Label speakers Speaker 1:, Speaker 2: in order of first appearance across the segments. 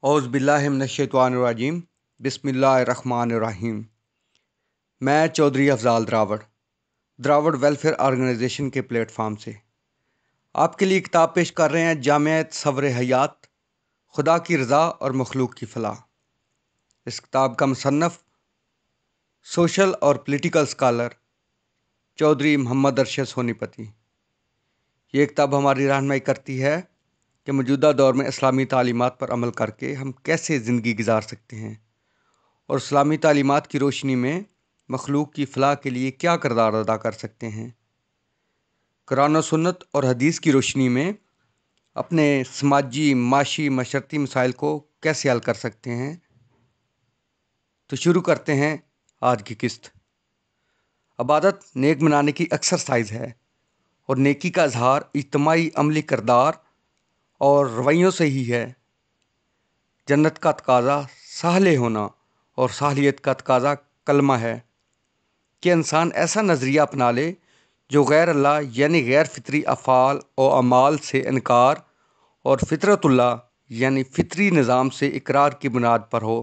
Speaker 1: اعوذ باللہ من الشیطان الرجیم بسم اللہ الرحمن الرحیم۔ میں چودھری افضال دراوڑ ویلفیئر آرگنائزیشن کے پلیٹ فارم سے آپ کے لیے کتاب پیش کر رہے ہیں جامع تصور حیات، خدا کی رضا اور مخلوق کی فلاح۔ اس کتاب کا مصنف سوشل اور پولیٹیکل اسکالر چودھری محمد ارشد سونی پتی۔ یہ کتاب ہماری رہنمائی کرتی ہے کہ موجودہ دور میں اسلامی تعلیمات پر عمل کر کے ہم کیسے زندگی گزار سکتے ہیں اور اسلامی تعلیمات کی روشنی میں مخلوق کی فلاح کے لیے کیا کردار ادا کر سکتے ہیں۔ قرآن و سنت اور حدیث کی روشنی میں اپنے سماجی، معاشی، معاشرتی مسائل کو کیسے حل کر سکتے ہیں۔ تو شروع کرتے ہیں آج کی قسط۔ عبادت نیک بنانے کی ایکسرسائز ہے اور نیکی کا اظہار اجتماعی عملی کردار اور رویوں سے ہی ہے۔ جنت کا تقاضا صالح ہونا اور صالحیت کا تقاضا کلمہ ہے کہ انسان ایسا نظریہ اپنا لے جو غیر اللہ یعنی غیر فطری افعال و اعمال سے انکار اور فطرت اللہ یعنی فطری نظام سے اقرار کی بنیاد پر ہو۔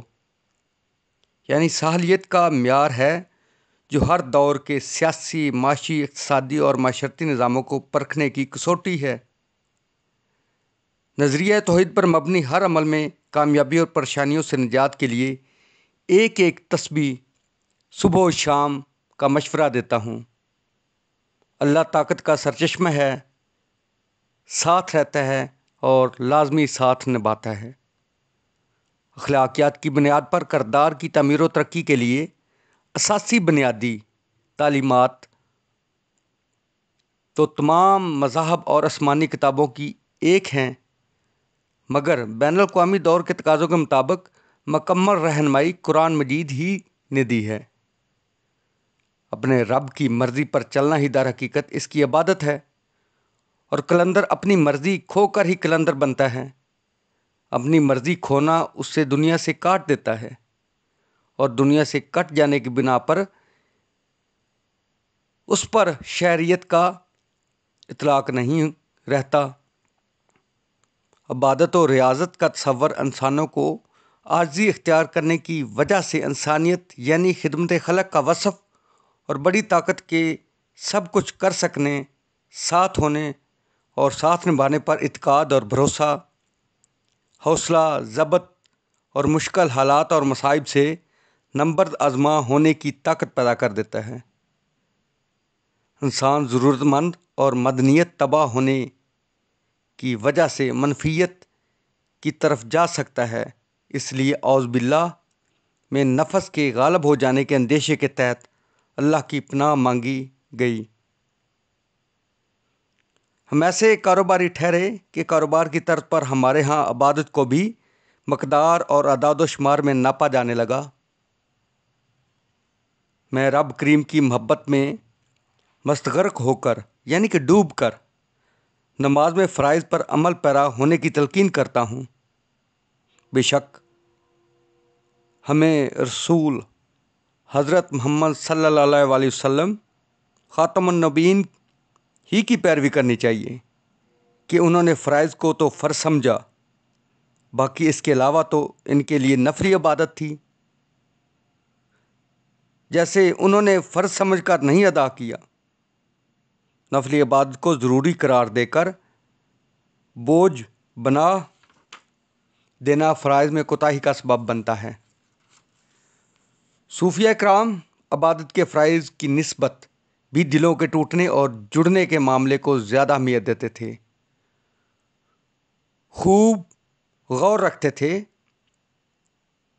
Speaker 1: یعنی صالحیت کا معیار ہے جو ہر دور کے سیاسی، معاشی، اقتصادی اور معاشرتی نظاموں کو پرکھنے کی کسوٹی ہے۔ نظریہ توحید پر مبنی ہر عمل میں کامیابی اور پریشانیوں سے نجات کے لیے ایک ایک تسبیح صبح و شام کا مشورہ دیتا ہوں۔ اللہ طاقت کا سرچشمہ ہے، ساتھ رہتا ہے اور لازمی ساتھ نبھاتا ہے۔ اخلاقیات کی بنیاد پر کردار کی تعمیر و ترقی کے لیے اساسی بنیادی تعلیمات تو تمام مذاہب اور آسمانی کتابوں کی ایک ہیں، مگر بین الاقوامی دور کے تقاضوں کے مطابق مکمل رہنمائی قرآن مجید ہی نے دی ہے۔ اپنے رب کی مرضی پر چلنا ہی در حقیقت اس کی عبادت ہے، اور قلندر اپنی مرضی کھو کر ہی قلندر بنتا ہے۔ اپنی مرضی کھونا اس سے دنیا سے کاٹ دیتا ہے، اور دنیا سے کٹ جانے کی بنا پر اس پر شہریت کا اطلاق نہیں رہتا۔ عبادت و ریاضت کا تصور انسانوں کو عاجزی اختیار کرنے کی وجہ سے انسانیت یعنی خدمت خلق کا وصف اور بڑی طاقت کے سب کچھ کر سکنے، ساتھ ہونے اور ساتھ نبھانے پر اعتقاد اور بھروسہ، حوصلہ ضبط اور مشکل حالات اور مصائب سے نمبرد آزما ہونے کی طاقت پیدا کر دیتا ہے۔ انسان ضرورت مند اور مدنیت تباہ ہونے کی وجہ سے منفیت کی طرف جا سکتا ہے۔ اس لیے اعوذ باللہ میں نفس کے غالب ہو جانے کے اندیشے کے تحت اللہ کی پناہ مانگی گئی۔ ہم ایسے کاروباری ٹھہرے کہ کاروبار کی طرز پر ہمارے ہاں عبادت کو بھی مقدار اور اعداد و شمار میں ناپا جانے لگا۔ میں رب کریم کی محبت میں مستغرق ہو کر یعنی کہ ڈوب کر نماز میں فرائض پر عمل پیرا ہونے کی تلقین کرتا ہوں۔ بے شک ہمیں رسول حضرت محمد صلی اللہ علیہ وسلم خاتم النبیین ہی کی پیروی کرنی چاہیے کہ انہوں نے فرائض کو تو فرض سمجھا، باقی اس کے علاوہ تو ان کے لیے نفلی عبادت تھی۔ جیسے انہوں نے فرض سمجھ کر نہیں ادا کیا، نفلی عبادت کو ضروری قرار دے کر بوجھ بنا دینا فرائض میں کوتاہی کا سبب بنتا ہے۔ صوفیہ کرام عبادت کے فرائض کی نسبت بھی دلوں کے ٹوٹنے اور جڑنے کے معاملے کو زیادہ اہمیت دیتے تھے۔ خوب غور رکھتے تھے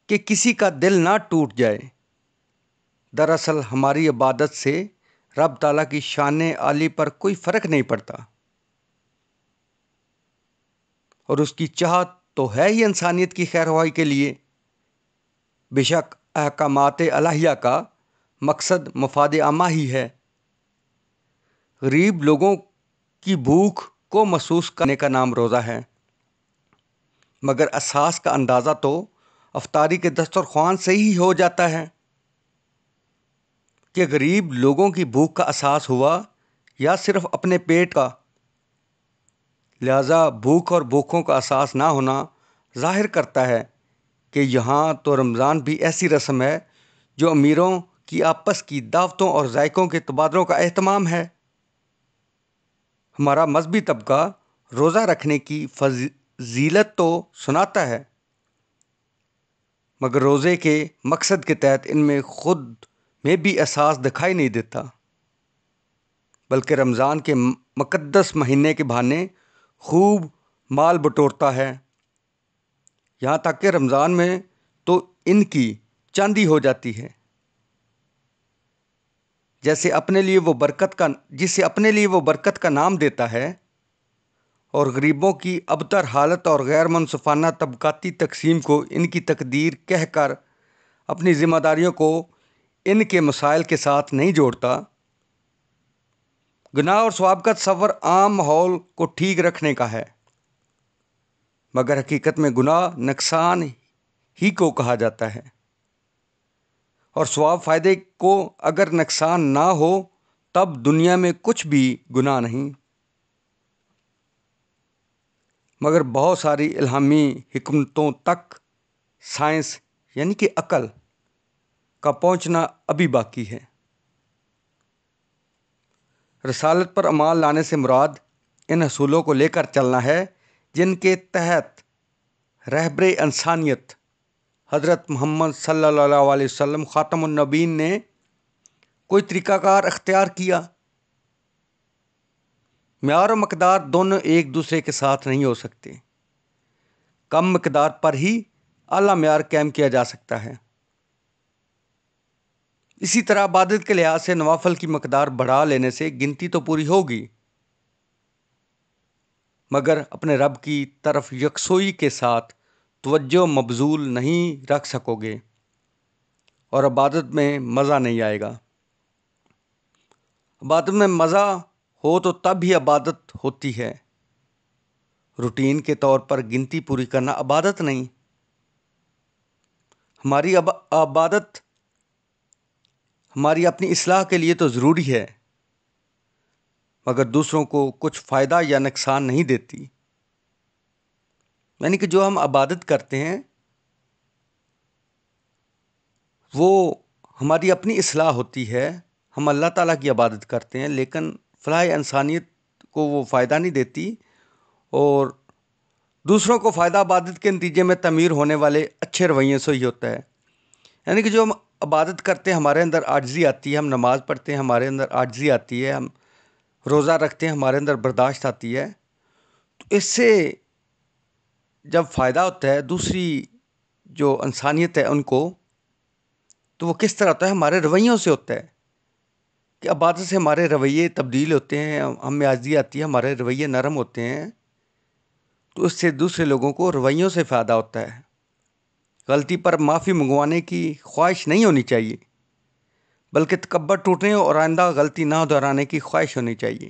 Speaker 1: کہ کسی کا دل نہ ٹوٹ جائے۔ دراصل ہماری عبادت سے رب تعالیٰ کی شان عالی پر کوئی فرق نہیں پڑتا، اور اس کی چاہت تو ہے ہی انسانیت کی خیر خواہی کے لیے۔ بے شک احکامات الہیہ کا مقصد مفاد عامہ ہی ہے۔ غریب لوگوں کی بھوک کو محسوس کرنے کا نام روزہ ہے، مگر اساس کا اندازہ تو افطاری کے دسترخوان سے ہی ہو جاتا ہے کہ غریب لوگوں کی بھوک کا احساس ہوا یا صرف اپنے پیٹ کا۔ لہذا بھوک اور بھوکوں کا احساس نہ ہونا ظاہر کرتا ہے کہ یہاں تو رمضان بھی ایسی رسم ہے جو امیروں کی آپس کی دعوتوں اور ذائقوں کے تبادلوں کا اہتمام ہے۔ ہمارا مذہبی طبقہ روزہ رکھنے کی فضیلت تو سناتا ہے، مگر روزے کے مقصد کے تحت ان میں خود میں بھی احساس دکھائی نہیں دیتا، بلکہ رمضان کے مقدس مہینے کے بہانے خوب مال بٹورتا ہے، یہاں تک کہ رمضان میں تو ان کی چاندی ہو جاتی ہے، جسے اپنے لیے وہ برکت کا نام دیتا ہے، اور غریبوں کی ابتر حالت اور غیر منصفانہ طبقاتی تقسیم کو ان کی تقدیر کہہ کر اپنی ذمہ داریوں کو ان کے مسائل کے ساتھ نہیں جوڑتا۔ گناہ اور ثواب کا تصور عام ماحول کو ٹھیک رکھنے کا ہے، مگر حقیقت میں گناہ نقصان ہی کو کہا جاتا ہے، اور ثواب فائدے کو اگر نقصان نہ ہو تب دنیا میں کچھ بھی گناہ نہیں۔ مگر بہت ساری الہامی حکمتوں تک سائنس یعنی کہ عقل کا پہنچنا ابھی باقی ہے۔ رسالت پر عمل لانے سے مراد ان اصولوں کو لے کر چلنا ہے جن کے تحت رہبر انسانیت حضرت محمد صلی اللہ علیہ وسلم خاتم النبیین نے کوئی طریقہ کار اختیار کیا۔ معیار و مقدار دونوں ایک دوسرے کے ساتھ نہیں ہو سکتے، کم مقدار پر ہی اعلیٰ معیار قائم کیا جا سکتا ہے۔ اسی طرح عبادت کے لحاظ سے نوافل کی مقدار بڑھا لینے سے گنتی تو پوری ہوگی، مگر اپنے رب کی طرف یکسوئی کے ساتھ توجہ مبذول نہیں رکھ سکو گے اور عبادت میں مزہ نہیں آئے گا۔ عبادت میں مزہ ہو تو تب ہی عبادت ہوتی ہے، روٹین کے طور پر گنتی پوری کرنا عبادت نہیں۔ ہماری عبادت ہماری اپنی اصلاح کے لیے تو ضروری ہے، مگر دوسروں کو کچھ فائدہ یا نقصان نہیں دیتی۔ یعنی کہ جو ہم عبادت کرتے ہیں وہ ہماری اپنی اصلاح ہوتی ہے، ہم اللہ تعالیٰ کی عبادت کرتے ہیں، لیکن فلاح انسانیت کو وہ فائدہ نہیں دیتی، اور دوسروں کو فائدہ عبادت کے نتیجے میں تعمیر ہونے والے اچھے رویے سے ہی ہوتا ہے۔ یعنی کہ جو ہم عبادت کرتے ہیں ہمارے اندر عاجزی آتی ہے، ہم نماز پڑھتے ہیں ہمارے اندر عاجزی آتی ہے، ہم روزہ رکھتے ہیں ہمارے اندر برداشت آتی ہے، تو اس سے جب فائدہ ہوتا ہے دوسری جو انسانیت ہے ان کو، تو وہ کس طرح ہوتا ہے؟ ہمارے رویوں سے ہوتا ہے کہ عبادت سے ہمارے رویے تبدیل ہوتے ہیں، ہمیں عاجزی آتی ہے، ہمارے رویے نرم ہوتے ہیں، تو اس سے دوسرے لوگوں کو رویوں سے فائدہ ہوتا ہے۔ غلطی پر معافی منگوانے کی خواہش نہیں ہونی چاہیے، بلکہ تکبر ٹوٹنے اور آئندہ غلطی نہ دہرانے کی خواہش ہونی چاہیے۔